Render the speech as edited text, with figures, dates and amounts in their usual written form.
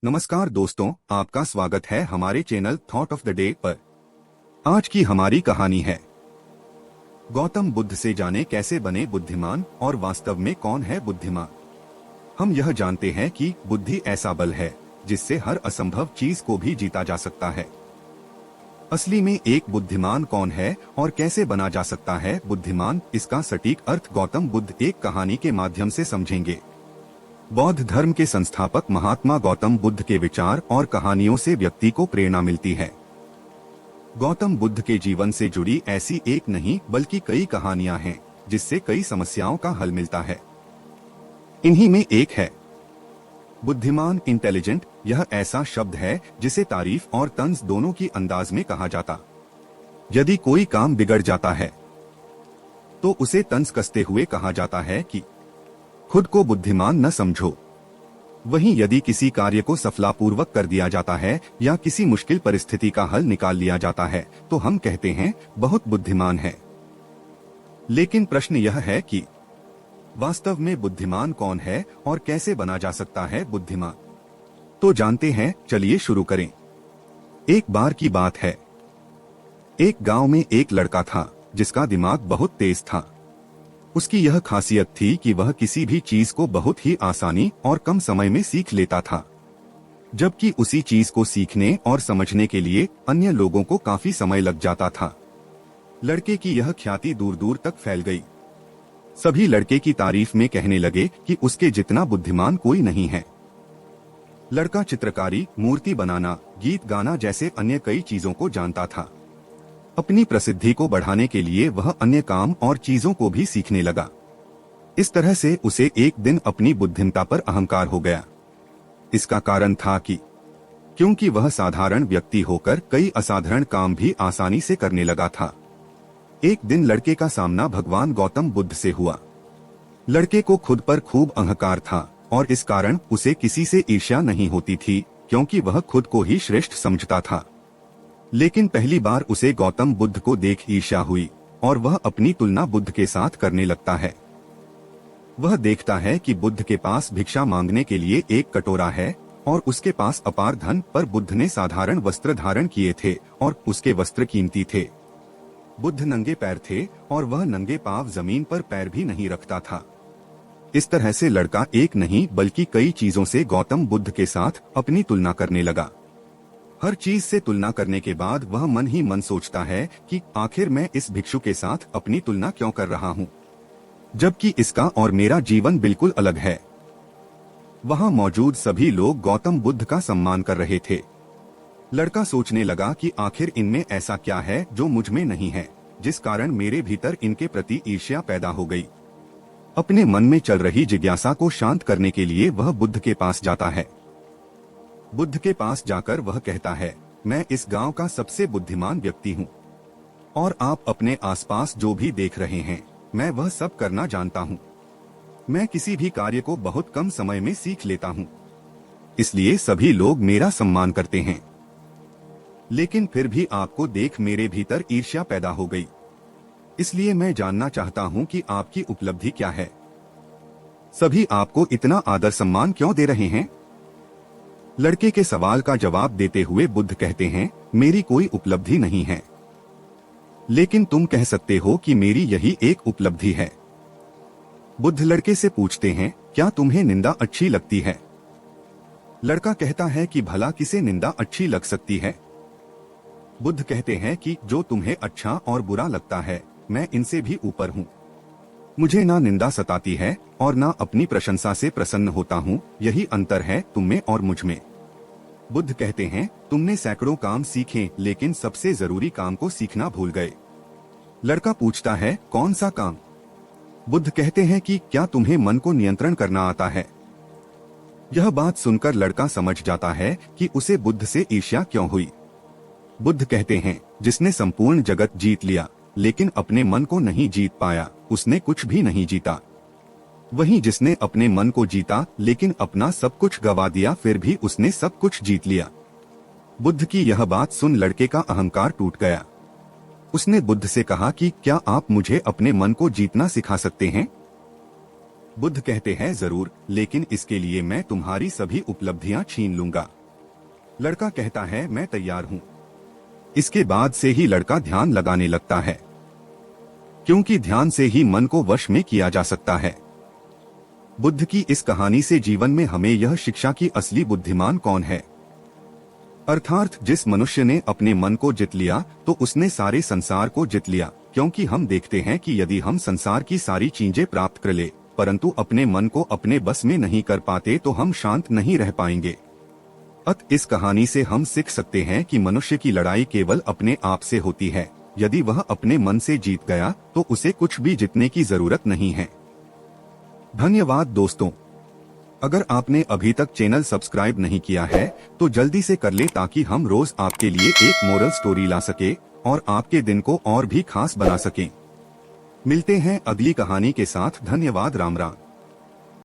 नमस्कार दोस्तों, आपका स्वागत है हमारे channel thought of the day पर। आज की हमारी कहानी है गौतम बुद्ध से जाने कैसे बने बुद्धिमान और वास्तव में कौन है बुद्धिमान। हम यह जानते हैं कि बुद्धि ऐसा बल है जिससे हर असंभव चीज को भी जीता जा सकता है। असली में एक बुद्धिमान कौन है और कैसे बना जा सकता है बुद्धिमान, इसका सटीक अर्थ गौतम बुद्ध एक कहानी के माध्यम से समझेंगे। बौद्ध धर्म के संस्थापक महात्मा गौतम बुद्ध के विचार और कहानियों से व्यक्ति को प्रेरणा मिलती है। गौतम बुद्ध के जीवन से जुड़ी ऐसी एक नहीं बल्कि कई कहानियां हैं जिससे कई समस्याओं का हल मिलता है। इन्हीं में एक है बुद्धिमान, इंटेलिजेंट। यह ऐसा शब्द है जिसे तारीफ और तंज दोनों की अंदाज में कहा जाता। यदि कोई काम बिगड़ जाता है तो उसे तंज कसते हुए कहा जाता है कि खुद को बुद्धिमान न समझो। वहीं यदि किसी कार्य को सफलतापूर्वक कर दिया जाता है या किसी मुश्किल परिस्थिति का हल निकाल लिया जाता है तो हम कहते हैं बहुत बुद्धिमान है। लेकिन प्रश्न यह है कि वास्तव में बुद्धिमान कौन है और कैसे बना जा सकता है बुद्धिमान। तो जानते हैं, चलिए शुरू करें। एक बार की बात है, एक गांव में एक लड़का था जिसका दिमाग बहुत तेज था। उसकी यह खासियत थी कि वह किसी भी चीज को बहुत ही आसानी और कम समय में सीख लेता था, जबकि उसी चीज को सीखने और समझने के लिए अन्य लोगों को काफी समय लग जाता था। लड़के की यह ख्याति दूर दूर तक फैल गई। सभी लड़के की तारीफ में कहने लगे कि उसके जितना बुद्धिमान कोई नहीं है। लड़का चित्रकारी, मूर्ति बनाना, गीत गाना जैसे अन्य कई चीजों को जानता था। अपनी प्रसिद्धि को बढ़ाने के लिए वह अन्य काम और चीजों को भी सीखने लगा। इस तरह से उसे एक दिन अपनी बुद्धिमत्ता पर अहंकार हो गया। इसका कारण था कि क्योंकि वह साधारण व्यक्ति होकर कई असाधारण काम भी आसानी से करने लगा था। एक दिन लड़के का सामना भगवान गौतम बुद्ध से हुआ। लड़के को खुद पर खूब अहंकार था और इस कारण उसे किसी से ईर्ष्या नहीं होती थी, क्योंकि वह खुद को ही श्रेष्ठ समझता था। लेकिन पहली बार उसे गौतम बुद्ध को देख ईर्ष्या हुई और वह अपनी तुलना बुद्ध के साथ करने लगता है। वह देखता है कि बुद्ध के पास भिक्षा मांगने के लिए एक कटोरा है और उसके पास अपार धन, पर बुद्ध ने साधारण वस्त्र धारण किए थे और उसके वस्त्र कीमती थे। बुद्ध नंगे पैर थे और वह नंगे पांव जमीन पर पैर भी नहीं रखता था। इस तरह से लड़का एक नहीं बल्कि कई चीजों से गौतम बुद्ध के साथ अपनी तुलना करने लगा। हर चीज से तुलना करने के बाद वह मन ही मन सोचता है कि आखिर मैं इस भिक्षु के साथ अपनी तुलना क्यों कर रहा हूँ, जबकि इसका और मेरा जीवन बिल्कुल अलग है। वहाँ मौजूद सभी लोग गौतम बुद्ध का सम्मान कर रहे थे। लड़का सोचने लगा कि आखिर इनमें ऐसा क्या है जो मुझ में नहीं है, जिस कारण मेरे भीतर इनके प्रति ईर्ष्या पैदा हो गई। अपने मन में चल रही जिज्ञासा को शांत करने के लिए वह बुद्ध के पास जाता है। बुद्ध के पास जाकर वह कहता है, मैं इस गांव का सबसे बुद्धिमान व्यक्ति हूँ और आप अपने आसपास जो भी देख रहे हैं मैं वह सब करना जानता हूँ। मैं किसी भी कार्य को बहुत कम समय में सीख लेता हूँ, इसलिए सभी लोग मेरा सम्मान करते हैं। लेकिन फिर भी आपको देख मेरे भीतर ईर्ष्या पैदा हो गई। इसलिए मैं जानना चाहता हूँ कि आपकी उपलब्धि क्या है। सभी आपको इतना आदर सम्मान क्यों दे रहे हैं। लड़के के सवाल का जवाब देते हुए बुद्ध कहते हैं, मेरी कोई उपलब्धि नहीं है, लेकिन तुम कह सकते हो कि मेरी यही एक उपलब्धि है। बुद्ध लड़के से पूछते हैं, क्या तुम्हें निंदा अच्छी लगती है। लड़का कहता है कि भला किसे निंदा अच्छी लग सकती है। बुद्ध कहते हैं कि जो तुम्हें अच्छा और बुरा लगता है मैं इनसे भी ऊपर हूँ। मुझे ना निंदा सताती है और ना अपनी प्रशंसा से प्रसन्न होता हूँ। यही अंतर है तुम में और मुझ में। बुद्ध कहते हैं, तुमने सैकड़ों काम सीखे लेकिन सबसे जरूरी काम को सीखना भूल गए। लड़का पूछता है, कौन सा काम। बुद्ध कहते हैं कि क्या तुम्हें मन को नियंत्रण करना आता है। यह बात सुनकर लड़का समझ जाता है कि उसे बुद्ध से ईर्ष्या क्यों हुई। बुद्ध कहते हैं, जिसने संपूर्ण जगत जीत लिया लेकिन अपने मन को नहीं जीत पाया उसने कुछ भी नहीं जीता। वहीं जिसने अपने मन को जीता लेकिन अपना सब कुछ गवा दिया फिर भी उसने सब कुछ जीत लिया। बुद्ध की यह बात सुन लड़के का अहंकार टूट गया। उसने बुद्ध से कहा कि क्या आप मुझे अपने मन को जीतना सिखा सकते हैं। बुद्ध कहते हैं जरूर, लेकिन इसके लिए मैं तुम्हारी सभी उपलब्धियां छीन लूंगा। लड़का कहता है मैं तैयार हूँ। इसके बाद से ही लड़का ध्यान लगाने लगता है, क्योंकि ध्यान से ही मन को वश में किया जा सकता है। बुद्ध की इस कहानी से जीवन में हमें यह शिक्षा की असली बुद्धिमान कौन है, अर्थात जिस मनुष्य ने अपने मन को जीत लिया तो उसने सारे संसार को जीत लिया। क्योंकि हम देखते हैं कि यदि हम संसार की सारी चीजें प्राप्त कर ले परंतु अपने मन को अपने बस में नहीं कर पाते तो हम शांत नहीं रह पाएंगे। इस कहानी से हम सीख सकते हैं कि मनुष्य की लड़ाई केवल अपने आप से होती है। यदि वह अपने मन से जीत गया तो उसे कुछ भी जीतने की जरूरत नहीं है। धन्यवाद दोस्तों। अगर आपने अभी तक चैनल सब्सक्राइब नहीं किया है तो जल्दी से कर ले ताकि हम रोज आपके लिए एक मोरल स्टोरी ला सके और आपके दिन को और भी खास बना सकें। मिलते हैं अगली कहानी के साथ। धन्यवाद। राम राम।